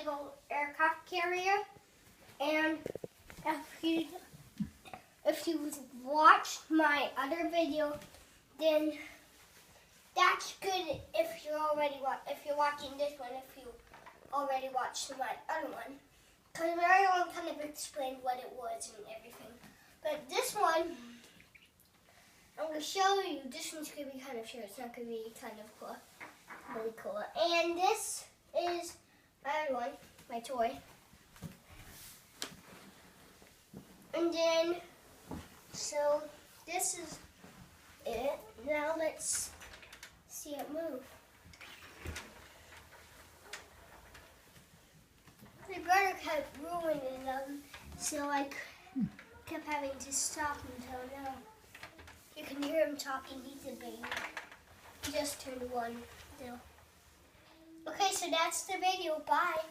Lego aircraft carrier. And if you watched my other video, then that's good. If you're watching this one, if you already watched my other one, because I already kind of explained what it was and everything. But this one, I'm going to show you. This one's going to be kind of short. It's not going to be kind of cool, really cool. And this is my other one, my toy. And then, so this is it. Now let's see it move. My brother kept ruining them, so I kept having to stop until now. You can hear him talking. He's a baby. He just turned 1 still. Okay, so that's the video. Bye.